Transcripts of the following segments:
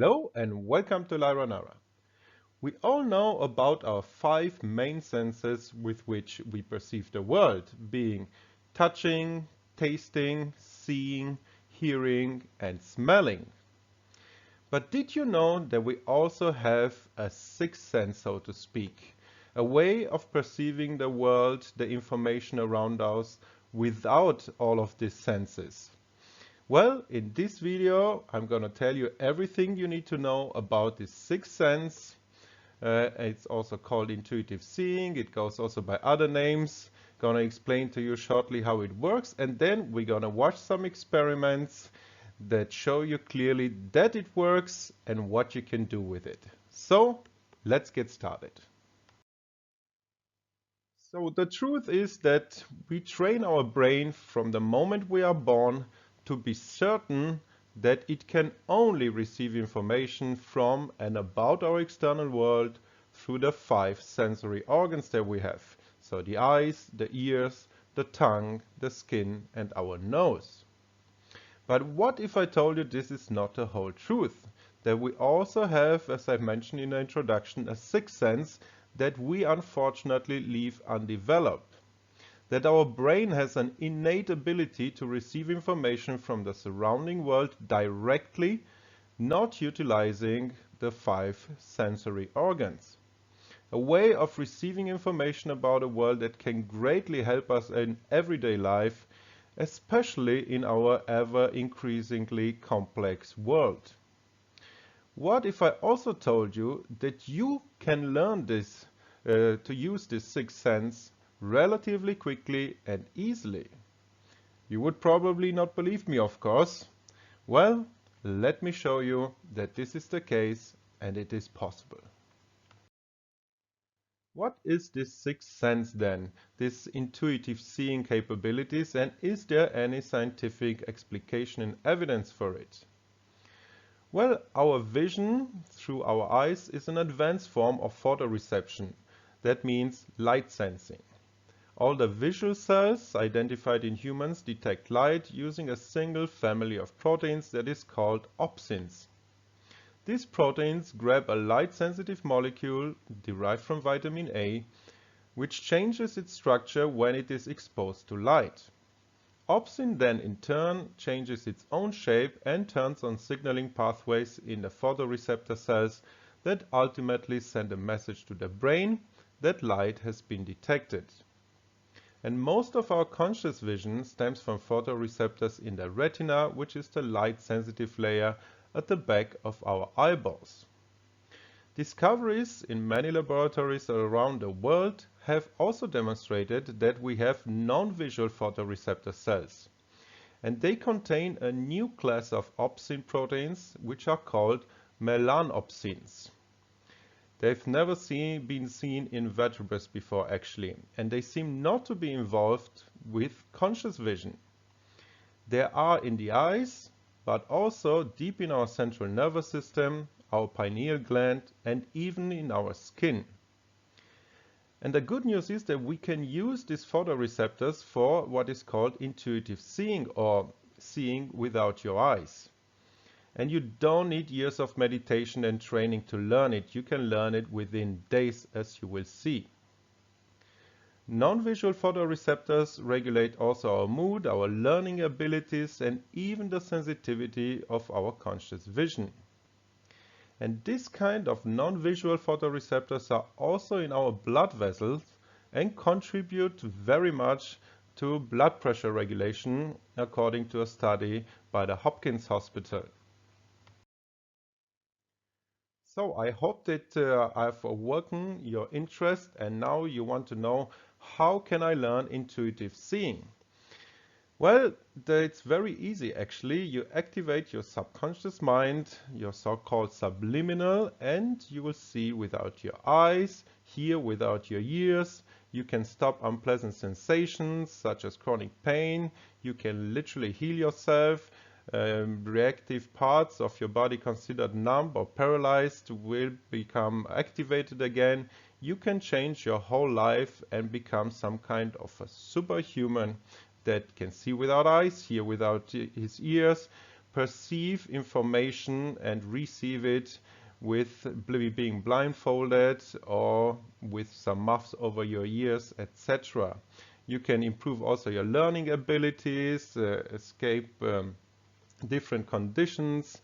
Hello and welcome to Lyra Nara. We all know about our five main senses with which we perceive the world, being touching, tasting, seeing, hearing, and smelling. But did you know that we also have a sixth sense, so to speak, a way of perceiving the world, the information around us, without all of these senses? Well, in this video, I'm going to tell you everything you need to know about this sixth sense. It's also called intuitive seeing. It goes also by other names. Going to explain to you shortly how it works, and then we're going to watch some experiments that show you clearly that it works and what you can do with it. So, let's get started. So the truth is that we train our brain from the moment we are born to be certain that it can only receive information from and about our external world through the five sensory organs that we have. So the eyes, the ears, the tongue, the skin, and our nose. But what if I told you this is not the whole truth? That we also have, as I mentioned in the introduction, a sixth sense that we unfortunately leave undeveloped. That our brain has an innate ability to receive information from the surrounding world directly, not utilizing the five sensory organs. A way of receiving information about a world that can greatly help us in everyday life, especially in our ever increasingly complex world. What if I also told you that you can learn this, to use this sixth sense relatively quickly and easily? You would probably not believe me, of course. Well, let me show you that this is the case and it is possible. What is this sixth sense then, this intuitive seeing capabilities, and is there any scientific explication and evidence for it? Well, our vision through our eyes is an advanced form of photoreception. That means light sensing. All the visual cells identified in humans detect light using a single family of proteins that is called opsins. These proteins grab a light-sensitive molecule derived from vitamin A, which changes its structure when it is exposed to light. Opsin then in turn changes its own shape and turns on signaling pathways in the photoreceptor cells that ultimately send a message to the brain that light has been detected. And most of our conscious vision stems from photoreceptors in the retina, which is the light-sensitive layer at the back of our eyeballs. Discoveries in many laboratories around the world have also demonstrated that we have non-visual photoreceptor cells, and they contain a new class of opsin proteins which are called melanopsins. They've never been seen in vertebrates before actually, and they seem not to be involved with conscious vision. They are in the eyes, but also deep in our central nervous system, our pineal gland, and even in our skin. And the good news is that we can use these photoreceptors for what is called intuitive seeing, or seeing without your eyes. And you don't need years of meditation and training to learn it. You can learn it within days, as you will see. Non-visual photoreceptors regulate also our mood, our learning abilities, and even the sensitivity of our conscious vision. And this kind of non-visual photoreceptors are also in our blood vessels and contribute very much to blood pressure regulation, according to a study by the Hopkins Hospital. So I hope that I've awoken your interest, and now you want to know, how can I learn intuitive seeing? Well, it's very easy actually. You activate your subconscious mind, your so-called subliminal, and you will see without your eyes, hear without your ears. You can stop unpleasant sensations such as chronic pain. You can literally heal yourself. Reactive parts of your body considered numb or paralyzed will become activated again. You can change your whole life and become some kind of a superhuman that can see without eyes, hear without his ears, perceive information and receive it with being blindfolded or with some muffs over your ears, etc. You can improve also your learning abilities, escape different conditions.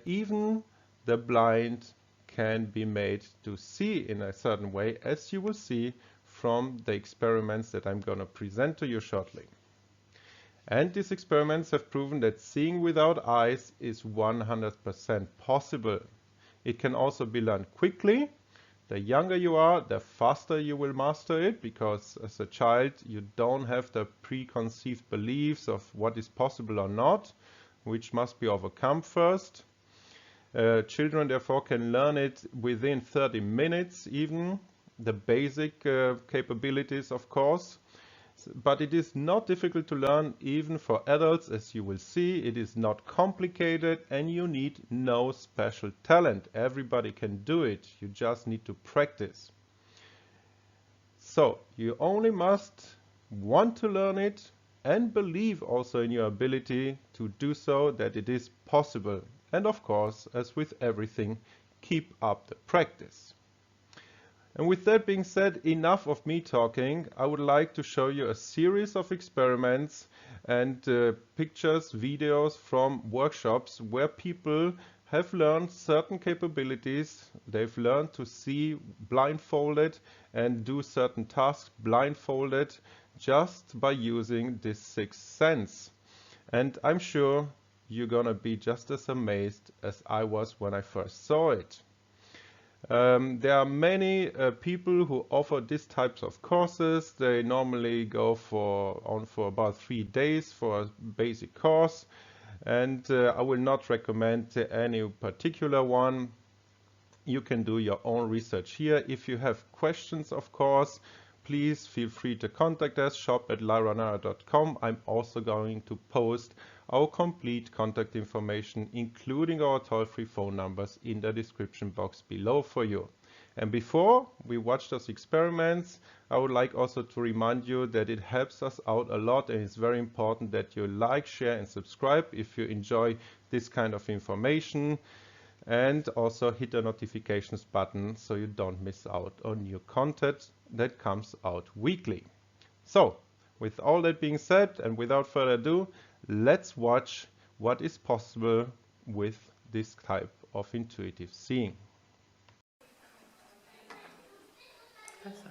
Even the blind can be made to see in a certain way, as you will see from the experiments that I'm going to present to you shortly. And these experiments have proven that seeing without eyes is 100% possible. It can also be learned quickly. The younger you are, the faster you will master it, because as a child you don't have the preconceived beliefs of what is possible or not, which must be overcome first. Children therefore can learn it within 30 minutes even, the basic capabilities of course. But it is not difficult to learn even for adults, as you will see. It is not complicated and you need no special talent. Everybody can do it. You just need to practice. So you only must want to learn it and believe also in your ability to do so, that it is possible. And of course, as with everything, keep up the practice. And with that being said, enough of me talking. I would like to show you a series of experiments and pictures, videos from workshops where people have learned certain capabilities. They've learned to see blindfolded and do certain tasks blindfolded just by using this sixth sense. And I'm sure you're gonna be just as amazed as I was when I first saw it. There are many people who offer these types of courses. They normally go for about 3 days for a basic course, and I will not recommend any particular one. You can do your own research here. If you have questions, of course, please feel free to contact us, shop@lyranara.com. I'm also going to post our complete contact information, including our toll-free phone numbers, in the description box below for you. And before we watch those experiments, I would like also to remind you that it helps us out a lot, and it's very important that you like, share and subscribe if you enjoy this kind of information. And also hit the notifications button so you don't miss out on new content that comes out weekly. So, with all that being said and without further ado, let's watch what is possible with this type of intuitive seeing. Also,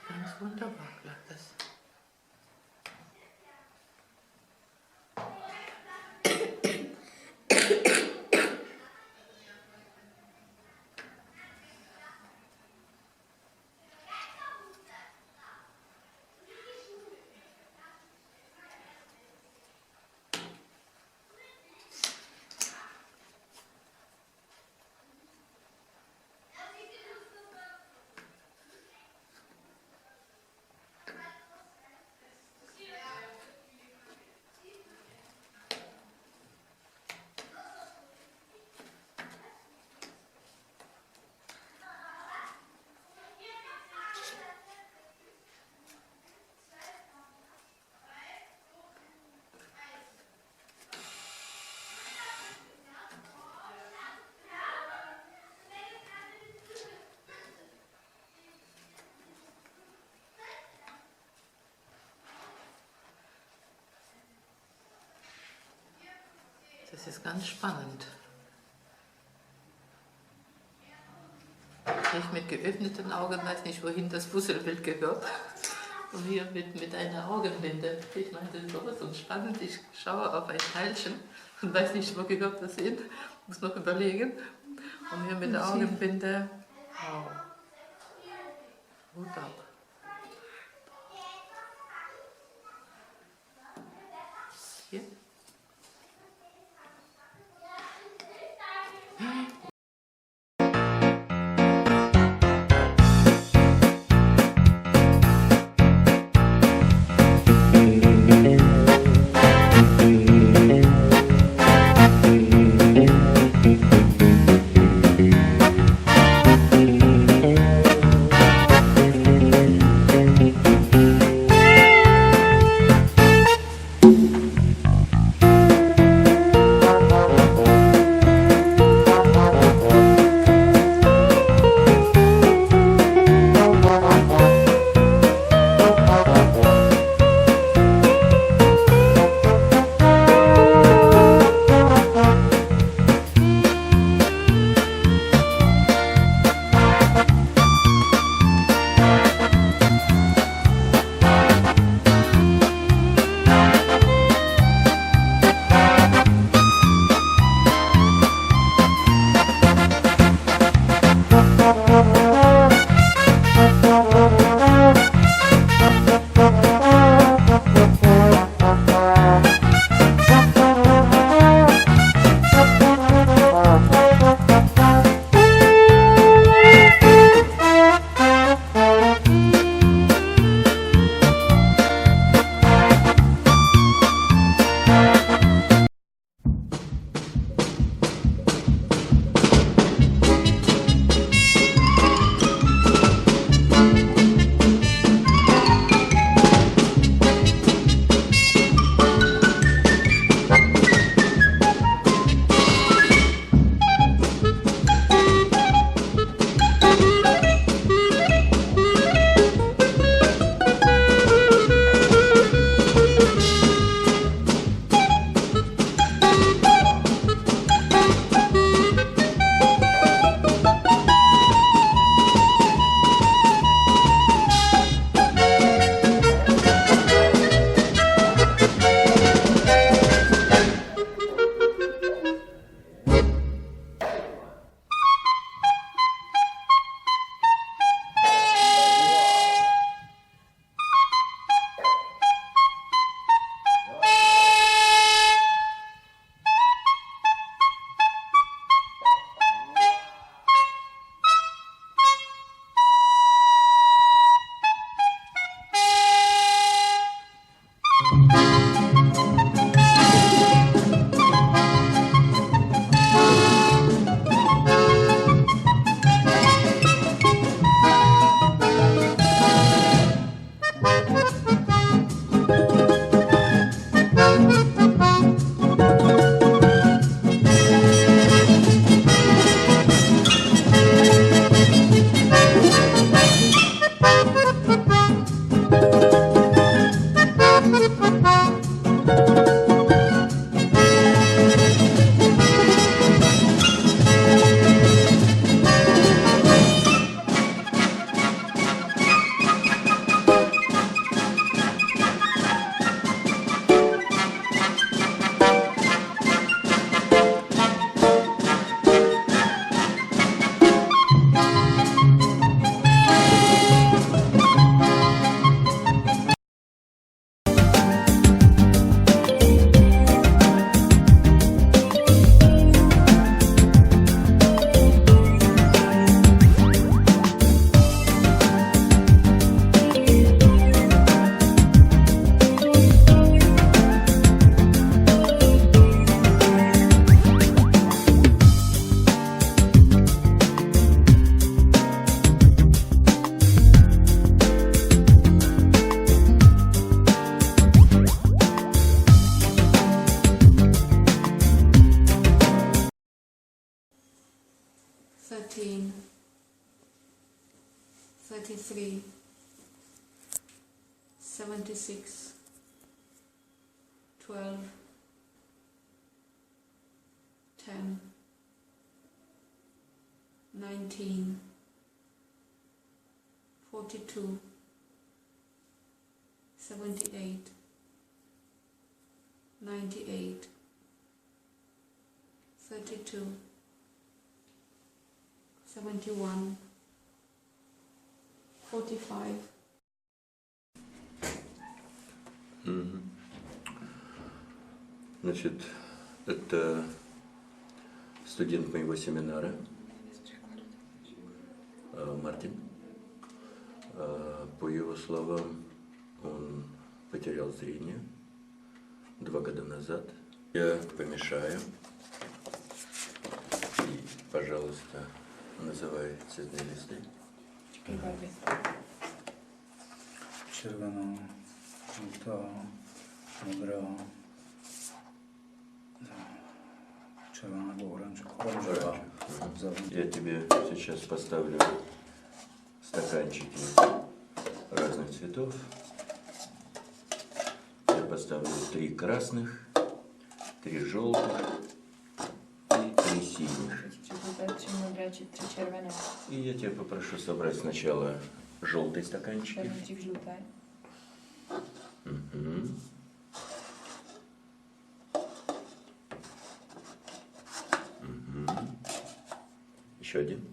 ganz wunderbar klappt das. Das ist ganz spannend. Ich mit geöffneten Augen weiß nicht, wohin das Puzzlebild gehört. Und hier mit einer Augenbinde. Ich meine, das ist sowas und spannend. Ich schaue auf ein Teilchen Ich weiß nicht wirklich, ob das sind. Muss noch überlegen. Und hier mit der Augenbinde. Wow. Hut ab. Hier. six, 12, 10, 19, 42, 78, 98, 32, 71, 45. Значит, это студент моего семинара, Мартин. По его словам, он потерял зрение 2 года назад. Я помешаю. И, пожалуйста, называй цветные листы. Červená, žlutá, modrá, červená nebo oranžová. Я тебе сейчас поставлю стаканчики разных цветов. Я поставлю 3 красных, 3 желтых и 3 синих. И я тебя попрошу собрать сначала желтые стаканчики. Угу. Угу. Еще один.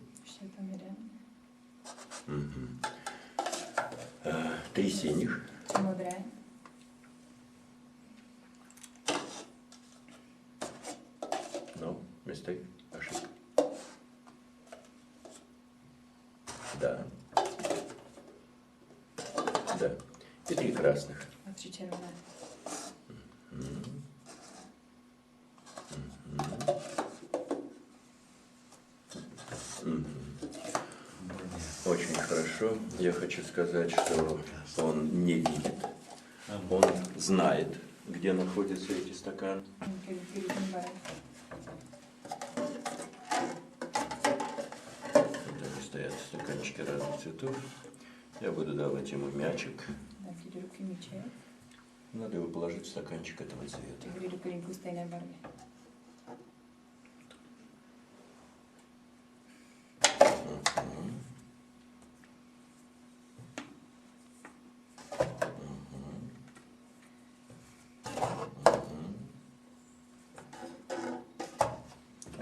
Угу. 3 синих. Ну, мистейк, ошибка. Да. Да. И 3 красных. Очень хорошо. Я хочу сказать, что он не видит. Он знает, где находятся эти стаканы. Вот стоят стаканчики разных цветов. Я буду давать ему мячик. Надо его положить в стаканчик этого цвета.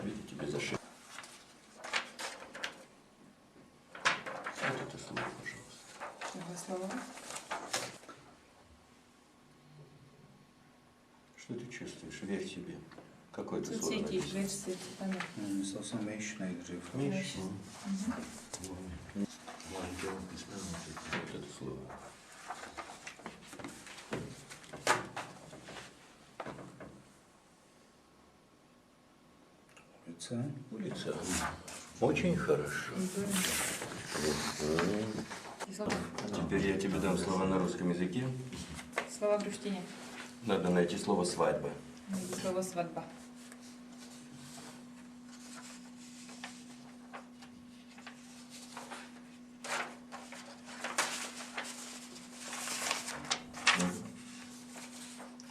Видите, тебе зашить. Вот это слово, пожалуйста. Что ты чувствуешь? Верь себе. Какое ты слово написано? Myslel jsem myš nejdřív. Myš. Вот это слово. Ulice. Улица. Очень хорошо. Теперь я тебе дам слова на русском языке. Слова в руštině. Надо найти слово «свадьба». Slovo svatba.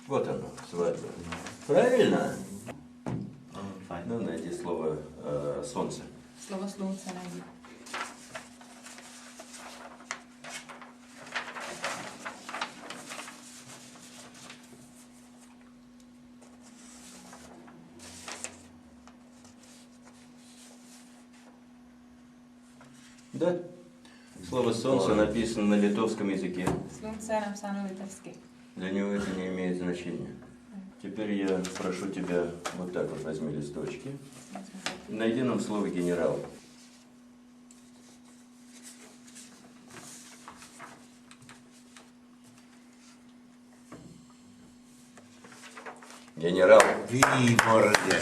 Вот оно, свадьба. Правильно? Ну, найди слово «солнце». Slovo slunce najdi. Да. Слово «солнце» написано на литовском языке. Slunce je napsáno litevsky. Для него это не имеет значения. Теперь я прошу тебя, вот так вот возьми листочки. Найди нам слово «генерал». Генерал. Výborně.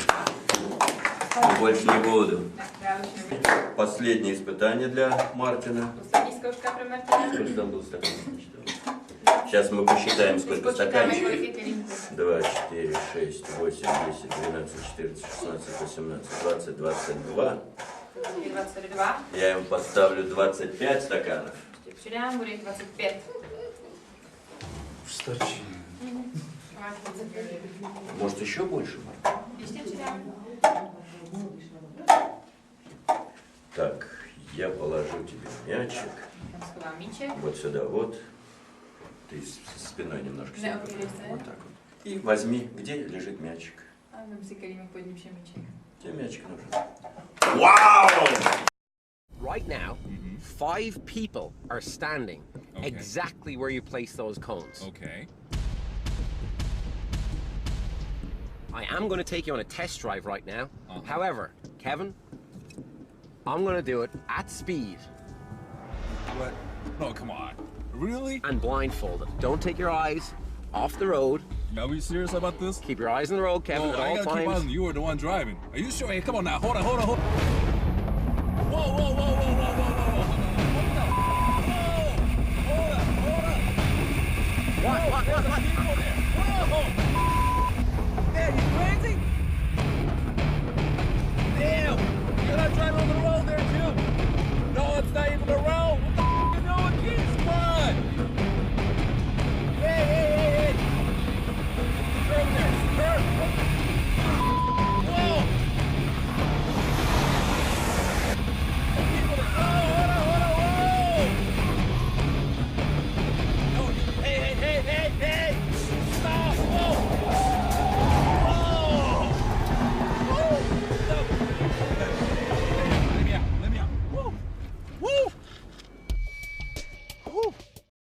И больше не буду. Последнее испытание для Мартина. Poslední zkouška pro Martina. Сколько там был стаканчиков? Сейчас мы посчитаем, сколько стаканчиков. 2, 4, 6, 8, 10, 12, 14, 16, 18, 20, 22. 22. Я ему поставлю 25 стаканов. Ještě přidám, bude jich 25. Stačí. Máš 25. Может, еще больше, Марк? Ještě přidám. Так, я положу тебе мячик. Tam schovám míček. Вот сюда, вот. Ты спиной немножко Ne, сюда. opět se. Вот так вот. И возьми, где лежит мячик. A vem si, který má pod ním míček. Тебе мячик нужен. Wow! Right now, 5 people are standing exactly where you place those cones. Okay. I am going to take you on a test drive right now. However, Kevin, I'm going to do it at speed. What? No, come on. Really? And blindfolded. Don't take your eyes off the road. Are we serious about this? Keep your eyes on the road, Kevin, No, at I all gotta keep eyes on times. you. You were the one driving. Are you sure? Hey, come on now. Hold on.